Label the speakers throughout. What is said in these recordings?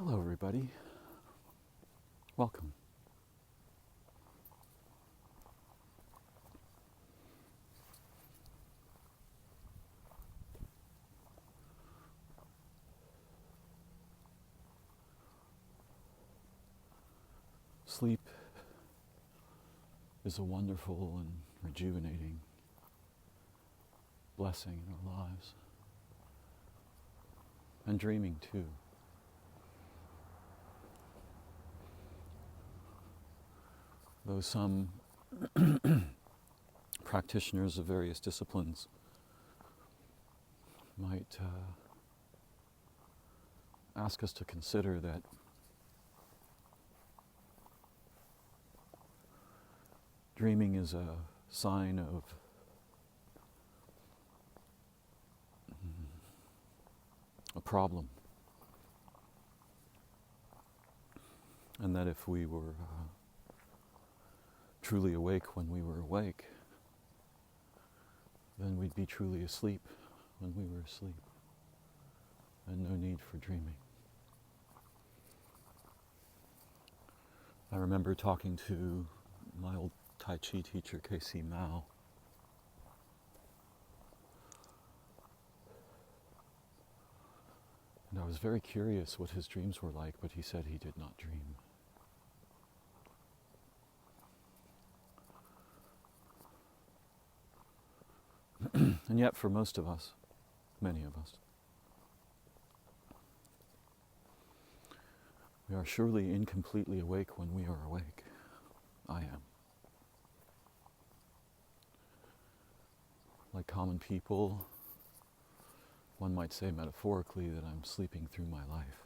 Speaker 1: Hello, everybody. Welcome. Sleep is a wonderful and rejuvenating blessing in our lives. And dreaming, too. Though some practitioners of various disciplines might ask us to consider that dreaming is a sign of a problem, and that if we were truly awake when we were awake, then we'd be truly asleep when we were asleep, and no need for dreaming. I remember talking to my old Tai Chi teacher, K.C. Mao, and I was very curious what his dreams were like, but he said he did not dream. And yet for most of us, many of us, we are surely incompletely awake when we are awake. I am. Like common people, one might say metaphorically that I'm sleeping through my life.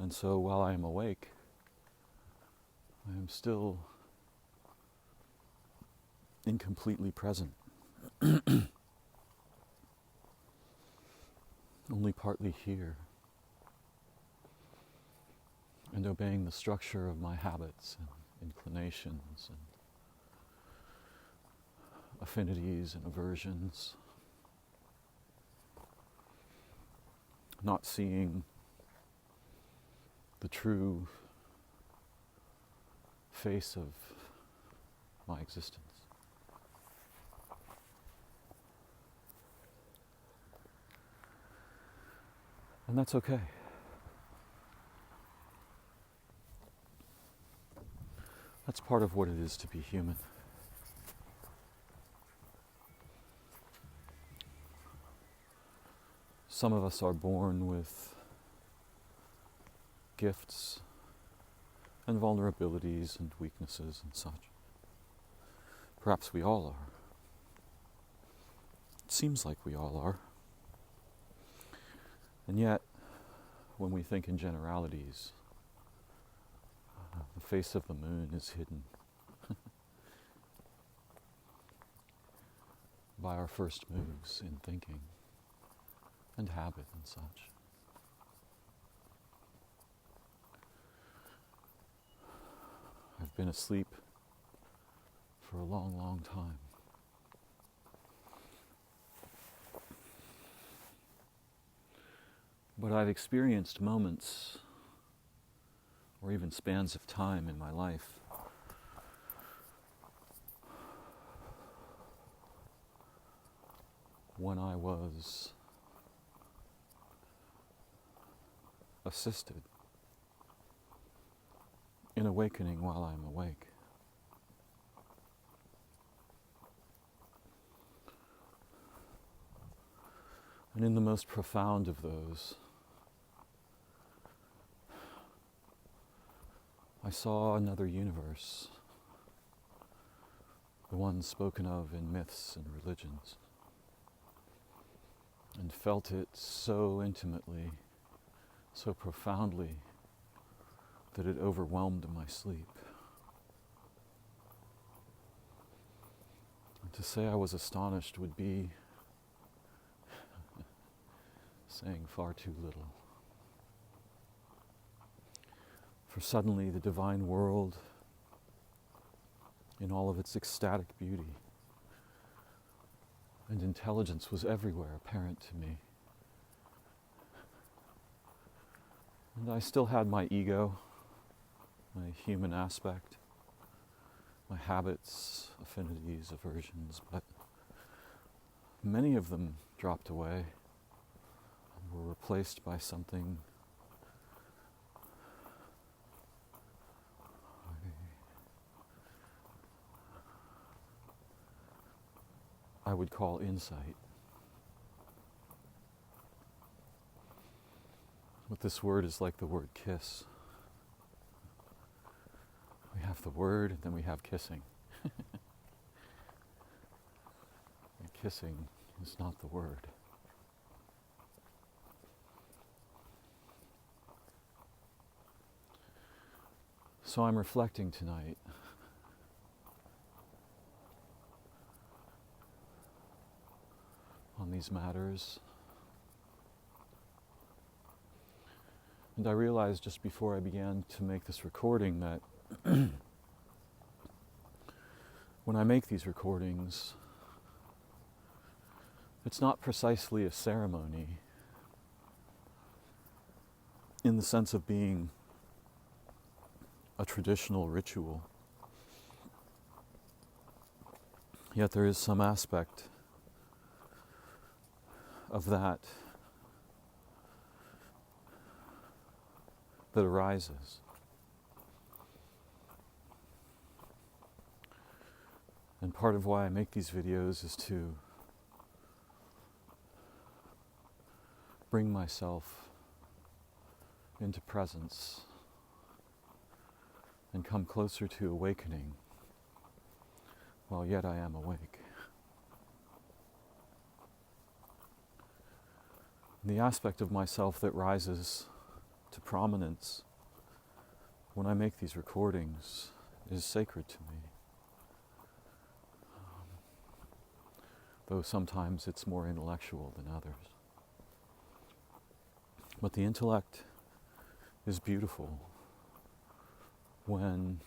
Speaker 1: And so while I am awake, I am still incompletely present. Only partly here. And obeying the structure of my habits and inclinations and affinities and aversions. Not seeing the true face of my existence. And that's okay. That's part of what it is to be human. Some of us are born with gifts and vulnerabilities and weaknesses and such. Perhaps we all are. It seems like we all are. And yet, when we think in generalities, the face of the moon is hidden by our first moves in thinking and habit and such. I've been asleep for a long, long time. But I've experienced moments or even spans of time in my life when I was assisted in awakening while I'm awake. And in the most profound of those, I saw another universe, the one spoken of in myths and religions, and felt it so intimately, so profoundly, that it overwhelmed my sleep. And to say I was astonished would be saying far too little. For suddenly the divine world, in all of its ecstatic beauty, and intelligence was everywhere apparent to me. And I still had my ego, my human aspect, my habits, affinities, aversions, but many of them dropped away and were replaced by something I would call insight. But this word is like the word kiss. We have the word, and then we have kissing. And kissing is not the word. So I'm reflecting tonight on these matters. And I realized just before I began to make this recording that when I make these recordings, it's not precisely a ceremony in the sense of being a traditional ritual. Yet there is some aspect of that arises. And part of why I make these videos is to bring myself into presence and come closer to awakening while yet I am awake. The aspect of myself that rises to prominence when I make these recordings is sacred to me. Though sometimes it's more intellectual than others. But the intellect is beautiful when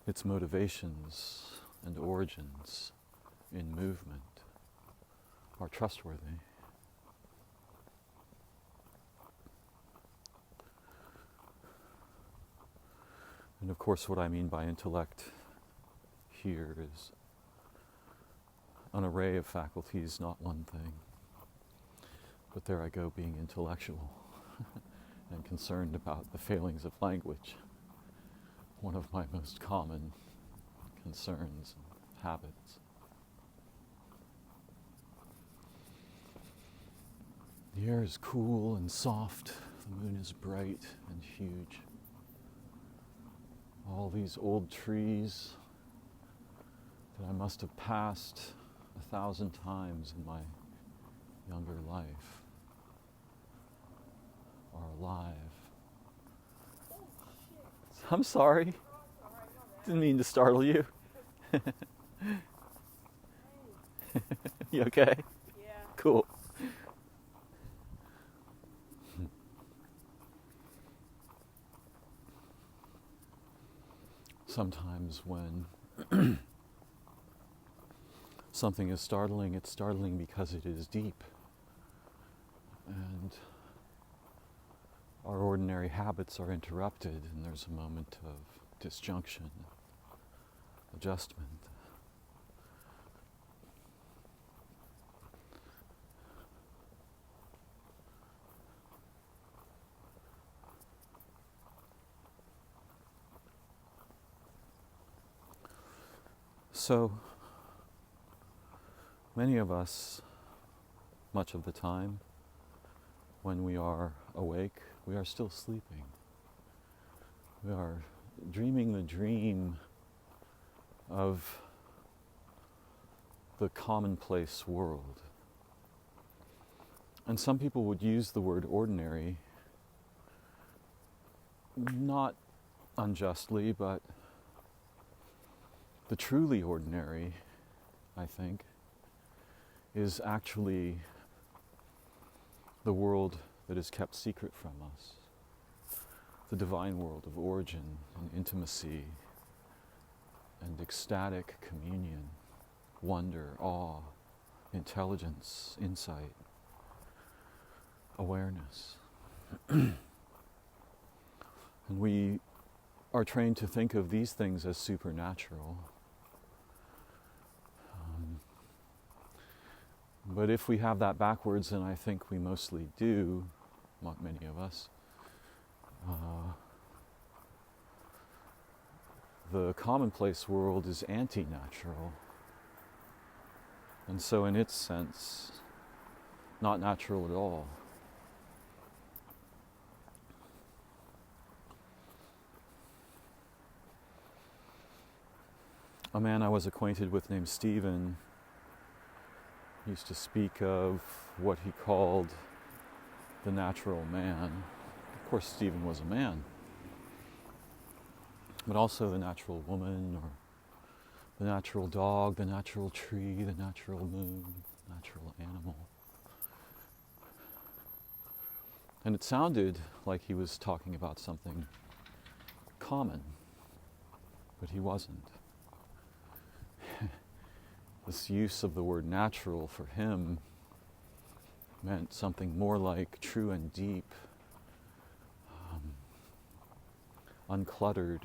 Speaker 1: its motivations and origins in movement are trustworthy. And of course, what I mean by intellect here is an array of faculties, not one thing. But there I go, being intellectual and concerned about the failings of language, one of my most common concerns and habits. The air is cool and soft, the moon is bright and huge. All these old trees that I must have passed 1,000 times in my younger life are alive. I'm sorry. Didn't mean to startle you. You okay?
Speaker 2: Yeah.
Speaker 1: Cool. Sometimes when something is startling, it's startling because it is deep. And our ordinary habits are interrupted, and there's a moment of disjunction, adjustment. So, many of us, much of the time, when we are awake, we are still sleeping. We are dreaming the dream of the commonplace world. And some people would use the word ordinary, not unjustly, but the truly ordinary, I think, is actually the world that is kept secret from us. The divine world of origin and intimacy and ecstatic communion wonder, awe, intelligence, insight, awareness. And we are trained to think of these things as supernatural. But if we have that backwards, and I think we mostly do, not many of us, the commonplace world is anti-natural. And so in its sense, not natural at all. A man I was acquainted with named Stephen used to speak of what he called the natural man. Of course, Stephen was a man, but also the natural woman, or the natural dog, the natural tree, the natural moon, natural animal. And it sounded like he was talking about something common, but he wasn't. This use of the word natural for him meant something more like true and deep, uncluttered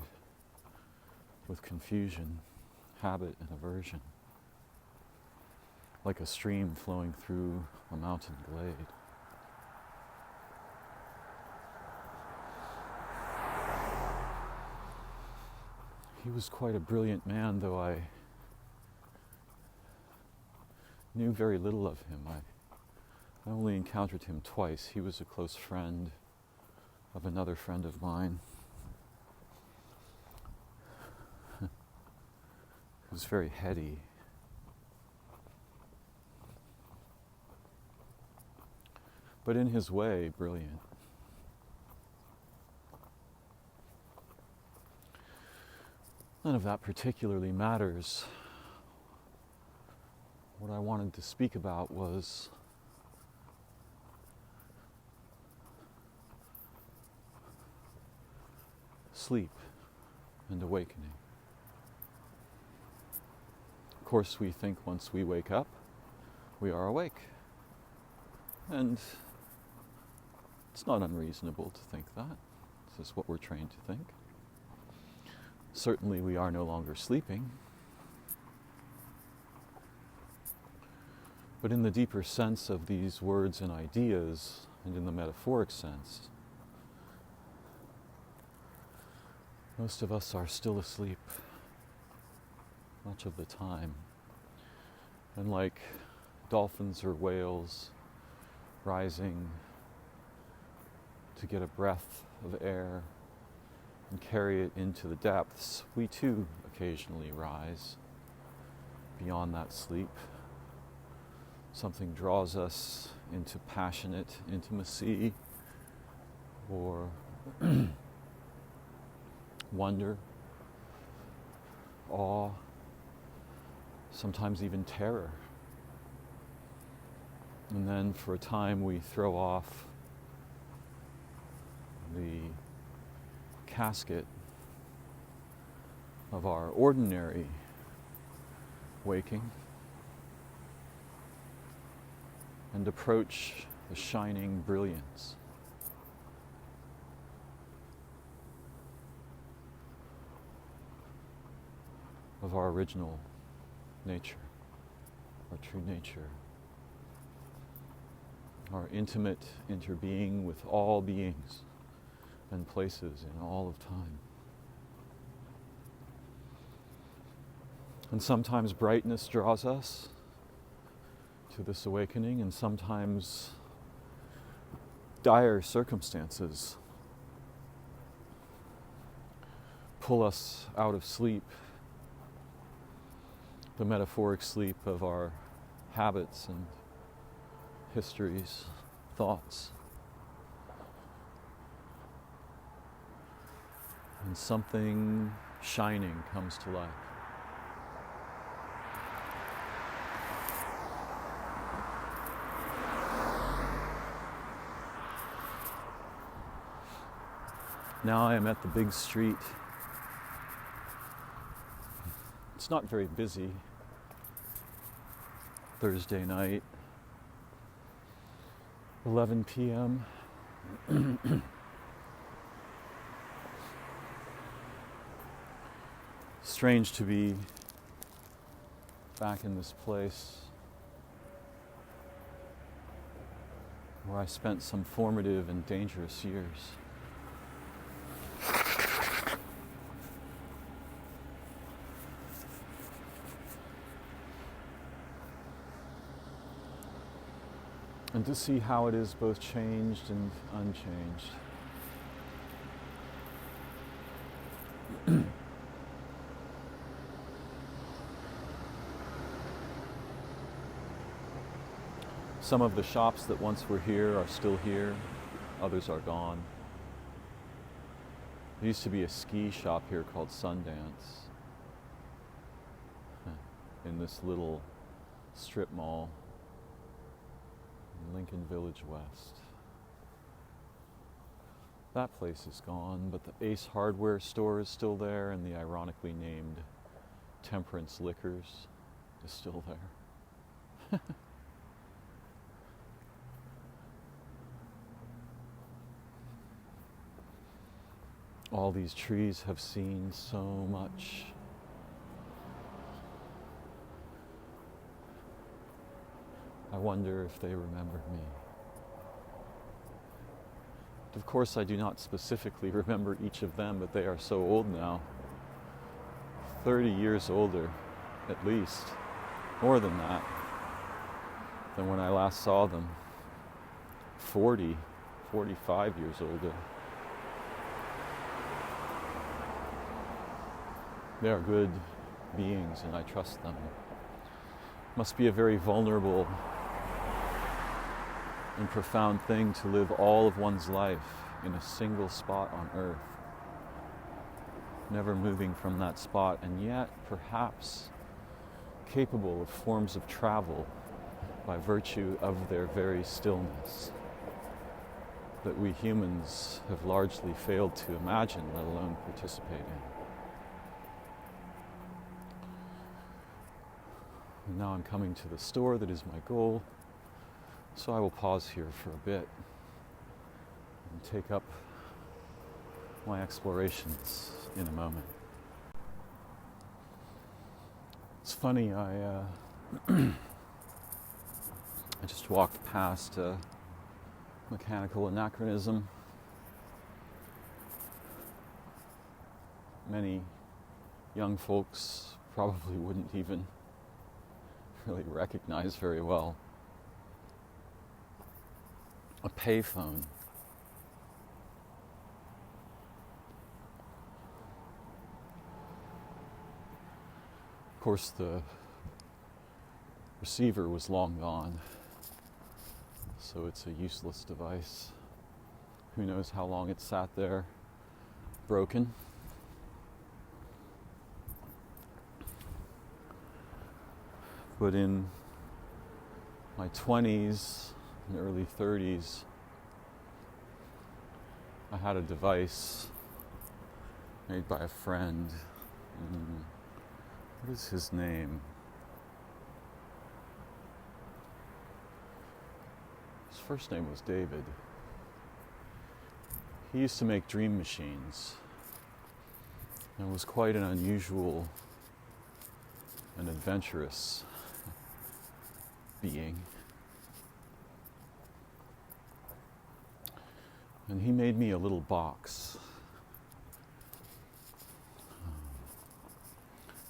Speaker 1: with confusion, habit, and aversion, like a stream flowing through a mountain glade. He was quite a brilliant man, though I knew very little of him. I only encountered him twice. He was a close friend of another friend of mine. He was very heady. But in his way, brilliant. None of that particularly matters. What I wanted to speak about was sleep and awakening. Of course, we think once we wake up, we are awake. And it's not unreasonable to think that. This is what we're trained to think. Certainly, we are no longer sleeping. But in the deeper sense of these words and ideas, and in the metaphoric sense, most of us are still asleep much of the time. And like dolphins or whales rising to get a breath of air and carry it into the depths, we too occasionally rise beyond that sleep. Something draws us into passionate intimacy or wonder, awe, sometimes even terror. And then for a time we throw off the casket of our ordinary waking and approach the shining brilliance of our original nature, our true nature, our intimate interbeing with all beings and places in all of time. And sometimes brightness draws us to this awakening, and sometimes dire circumstances pull us out of sleep, the metaphoric sleep of our habits and histories, thoughts. And something shining comes to life. Now I am at the big street. It's not very busy. Thursday night, 11 p.m. Strange to be back in this place where I spent some formative and dangerous years. And to see how it is both changed and unchanged. Some of the shops that once were here are still here, others are gone. There used to be a ski shop here called Sundance in this little strip mall in Lincoln Village West. That place is gone, but the Ace Hardware store is still there, and the ironically named Temperance Liquors is still there. All these trees have seen so much. I wonder if they remember me. Of course, I do not specifically remember each of them, but they are so old now. 30 years older, at least. More than that, than when I last saw them. 40, 45 years older. They are good beings, and I trust them. Must be a very vulnerable and profound thing to live all of one's life in a single spot on earth, never moving from that spot, and yet perhaps capable of forms of travel by virtue of their very stillness that we humans have largely failed to imagine, let alone participate in. And now I'm coming to the store that is my goal, so I will pause here for a bit and take up my explorations in a moment. It's funny, I just walked past a mechanical anachronism. Many young folks probably wouldn't even really recognize very well. A payphone. Of course, the receiver was long gone, so it's a useless device. Who knows how long it sat there, broken. But in my 20s and early 30s, I had a device made by a friend. What is his name? His first name was David. He used to make dream machines, and was quite an unusual and adventurous being. And he made me a little box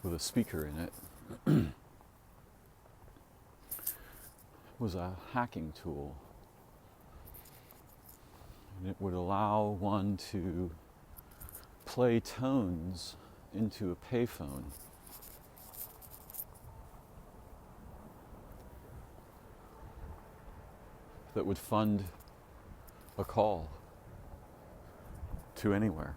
Speaker 1: with a speaker in it. It was a hacking tool, and it would allow one to play tones into a payphone. That would fund a call to anywhere.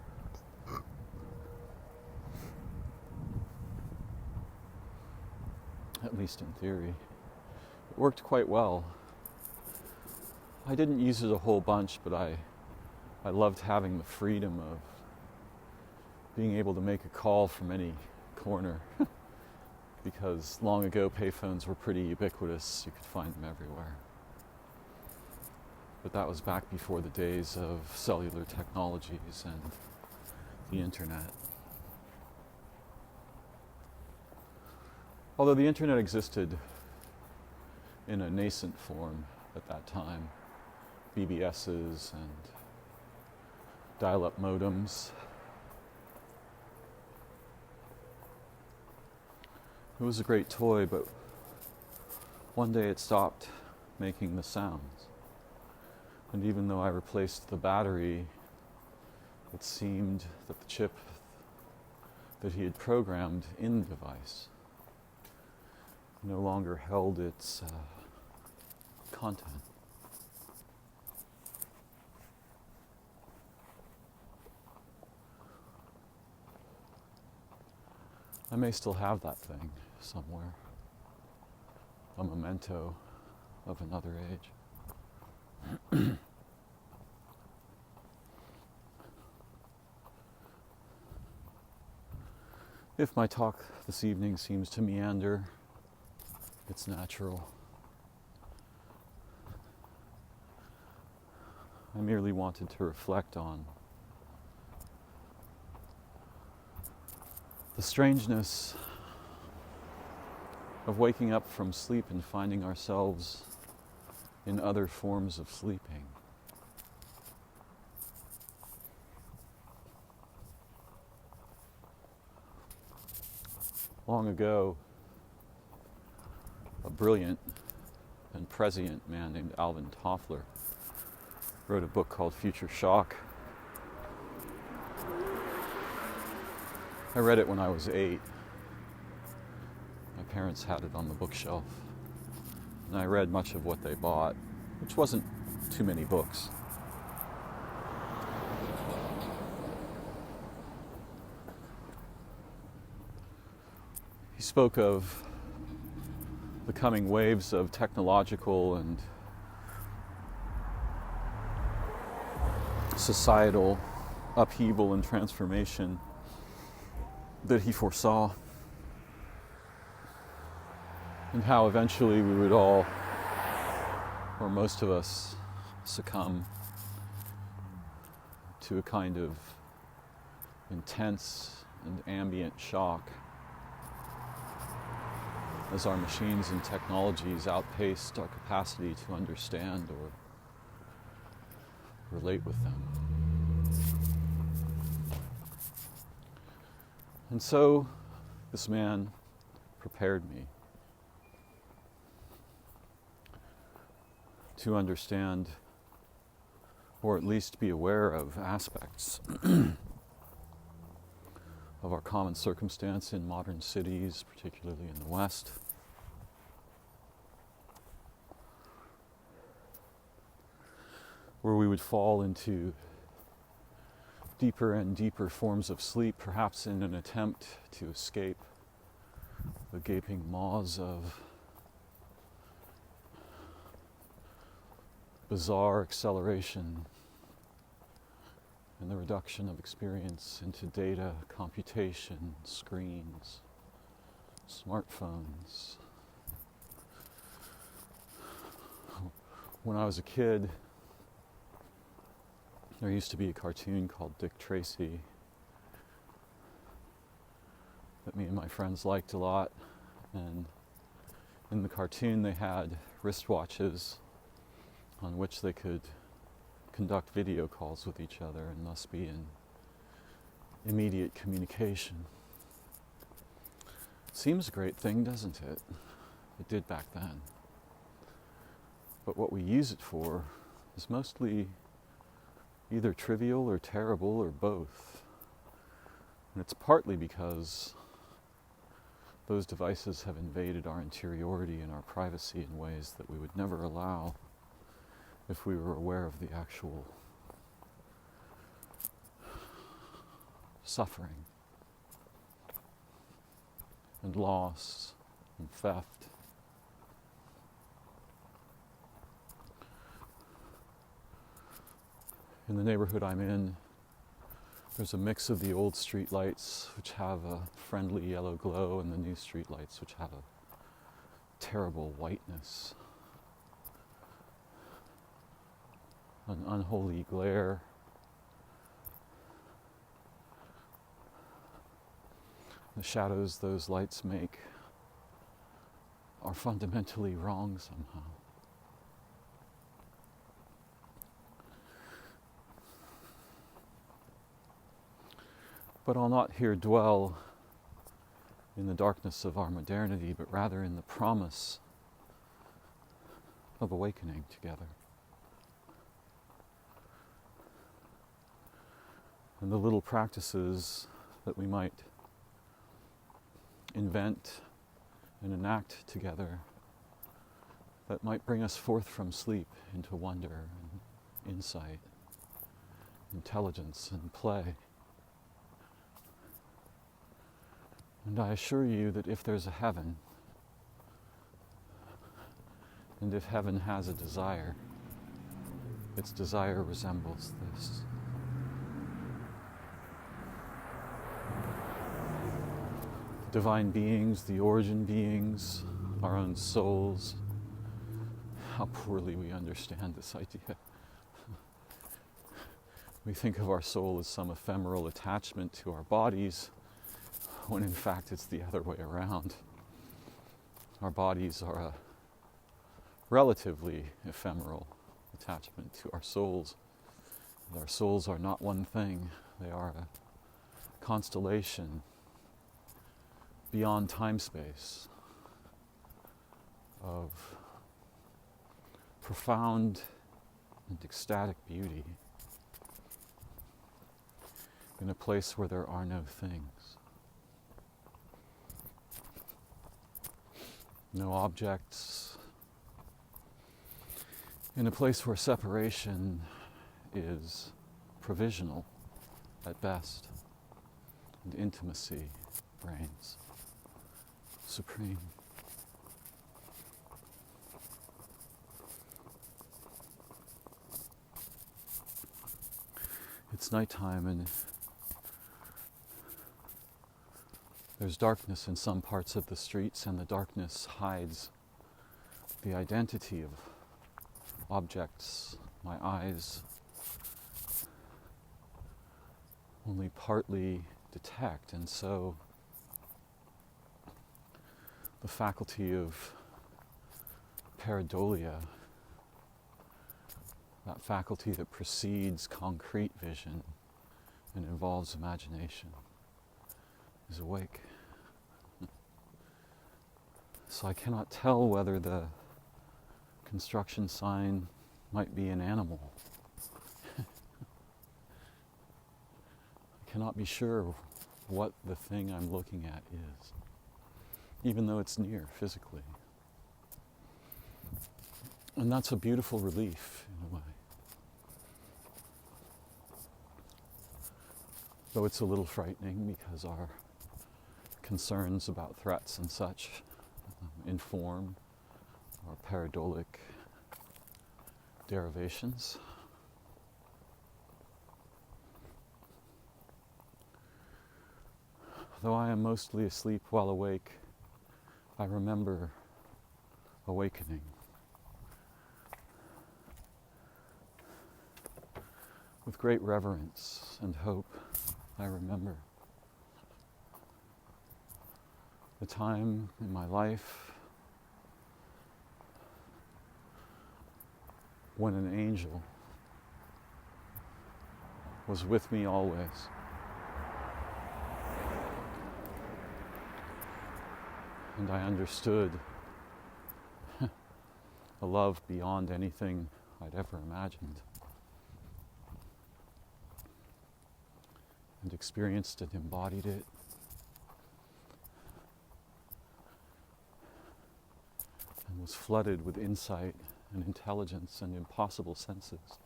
Speaker 1: At least in theory. It worked quite well. I didn't use it a whole bunch, but I loved having the freedom of being able to make a call from any corner because long ago payphones were pretty ubiquitous. You could find them everywhere. But that was back before the days of cellular technologies and the internet. Although the internet existed in a nascent form at that time, BBSs and dial-up modems. It was a great toy, but one day it stopped making the sounds. And even though I replaced the battery, it seemed that the chip that he had programmed in the device no longer held its content. I may still have that thing somewhere, a memento of another age. If my talk this evening seems to meander, it's natural. I merely wanted to reflect on the strangeness of waking up from sleep and finding ourselves in other forms of sleeping. Long ago, a brilliant and prescient man named Alvin Toffler wrote a book called Future Shock. I read it when I was 8. My parents had it on the bookshelf, and I read much of what they bought, which wasn't too many books. He spoke of the coming waves of technological and societal upheaval and transformation that he foresaw, and how eventually we would all, or most of us, succumb to a kind of intense and ambient shock as our machines and technologies outpaced our capacity to understand or relate with them. And so this man prepared me to understand, or at least be aware of, aspects of our common circumstance in modern cities, particularly in the West. Where we would fall into deeper and deeper forms of sleep, perhaps in an attempt to escape the gaping maws of bizarre acceleration and the reduction of experience into data, computation, screens, smartphones. When I was a kid, there used to be a cartoon called Dick Tracy that me and my friends liked a lot, and in the cartoon they had wristwatches on which they could conduct video calls with each other and thus be in immediate communication. Seems a great thing, doesn't it? It did back then. But what we use it for is mostly either trivial or terrible or both. And it's partly because those devices have invaded our interiority and our privacy in ways that we would never allow if we were aware of the actual suffering and loss and theft. In the neighborhood I'm in, There's a mix of the old street lights, which have a friendly yellow glow, and the new street lights, which have a terrible whiteness, an unholy glare. The shadows those lights make are fundamentally wrong somehow. But I'll not here dwell in the darkness of our modernity, but rather in the promise of awakening together. And the little practices that we might invent and enact together that might bring us forth from sleep into wonder and insight, intelligence and play. And I assure you that if there's a heaven, and if heaven has a desire, its desire resembles this. The divine beings, the origin beings, our own souls. How poorly we understand this idea. We think of our soul as some ephemeral attachment to our bodies, when in fact it's the other way around. Our bodies are a relatively ephemeral attachment to our souls. And our souls are not one thing. They are a constellation beyond time-space of profound and ecstatic beauty in a place where there are no things. No objects, in a place where separation is provisional at best, and intimacy reigns supreme. It's nighttime and there's darkness in some parts of the streets, and the darkness hides the identity of objects my eyes only partly detect, and so the faculty of pareidolia, that faculty that precedes concrete vision and involves imagination, is awake. So I cannot tell whether the construction sign might be an animal. I cannot be sure what the thing I'm looking at is, even though it's near physically. And that's a beautiful relief in a way. Though it's a little frightening because our concerns about threats and such inform our pareidolic derivations. Though I am mostly asleep while awake, I remember awakening. With great reverence and hope, I remember the time in my life when an angel was with me always. And I understood a love beyond anything I'd ever imagined, and experienced and embodied it. And was flooded with insight and intelligence and impossible senses.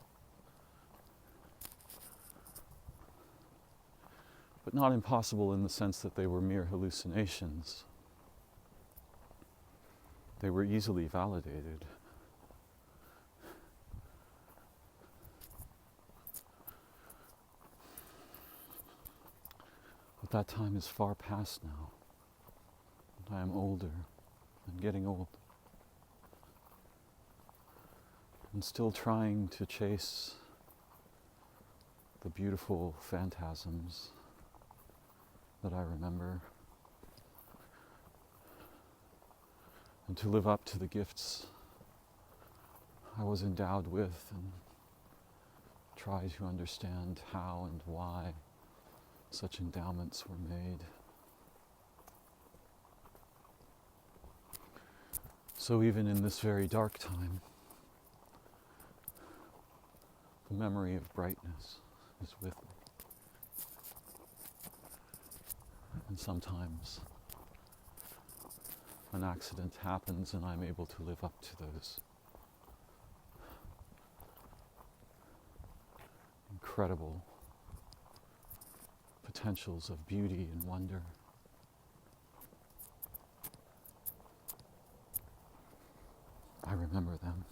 Speaker 1: But not impossible in the sense that they were mere hallucinations. They were easily validated. But that time is far past now. And I am older and getting old. And still trying to chase the beautiful phantasms that I remember, and to live up to the gifts I was endowed with, and try to understand how and why such endowments were made. So even in this very dark time, the memory of brightness is with me. And sometimes an accident happens and I'm able to live up to those incredible potentials of beauty and wonder. I remember them.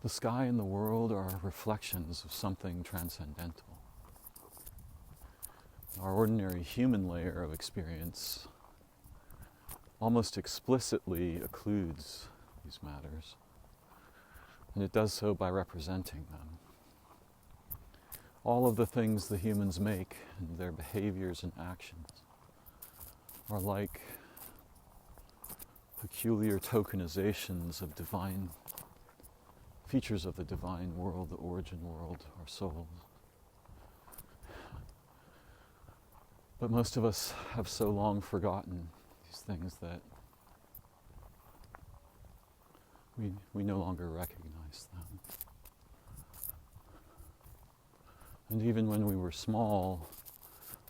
Speaker 1: The sky and the world are reflections of something transcendental. Our ordinary human layer of experience almost explicitly occludes these matters, and it does so by representing them. All of the things the humans make and their behaviors and actions are like peculiar tokenizations of divine features of the divine world, the origin world, our souls. But most of us have so long forgotten these things that we no longer recognize them. And even when we were small,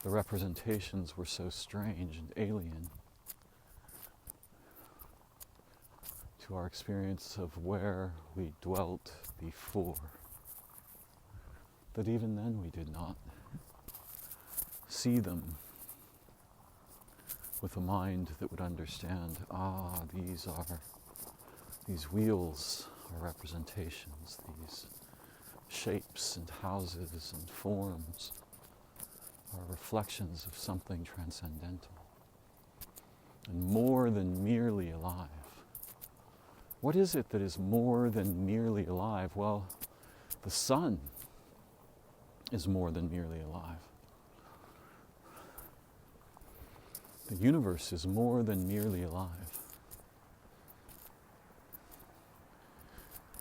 Speaker 1: the representations were so strange and alien to our experience of where we dwelt before, that even then we did not see them with a mind that would understand, these wheels are representations, these shapes and houses and forms are reflections of something transcendental and more than merely alive. What is it that is more than merely alive? Well, the sun is more than merely alive. The universe is more than merely alive.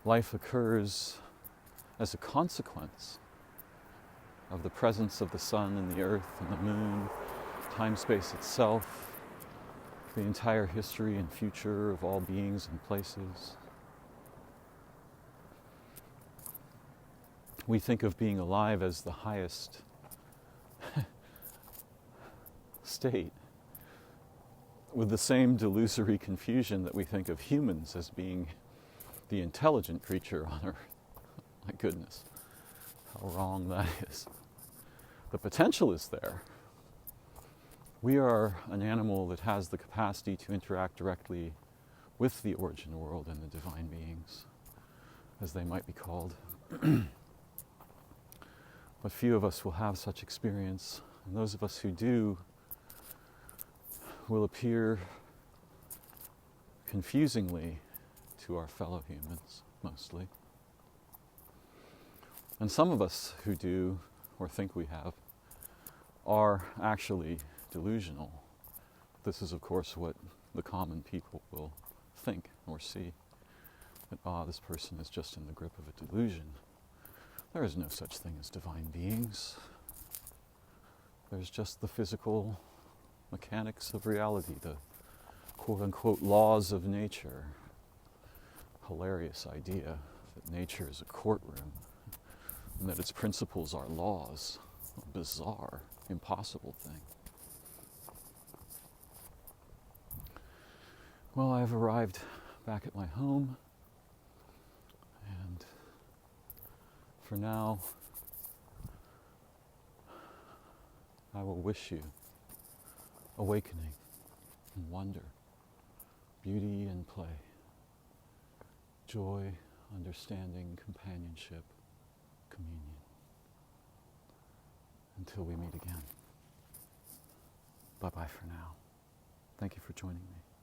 Speaker 1: Life occurs as a consequence of the presence of the sun and the earth and the moon, time-space itself, the entire history and future of all beings and places. We think of being alive as the highest state, with the same delusory confusion that we think of humans as being the intelligent creature on earth. My goodness, how wrong that is. The potential is there. We are an animal that has the capacity to interact directly with the origin world and the divine beings, as they might be called. But few of us will have such experience, and those of us who do will appear confusingly to our fellow humans, mostly. And some of us who do, or think we have, are actually delusional. This is, of course, what the common people will think or see. That, this person is just in the grip of a delusion. There is no such thing as divine beings. There's just the physical mechanics of reality, the quote-unquote laws of nature. Hilarious idea that nature is a courtroom and that its principles are laws. A bizarre, impossible thing. Well, I've arrived back at my home, and for now, I will wish you awakening and wonder beauty and play, joy, understanding, companionship, communion. Until we meet again. Bye-bye for now. Thank you for joining me.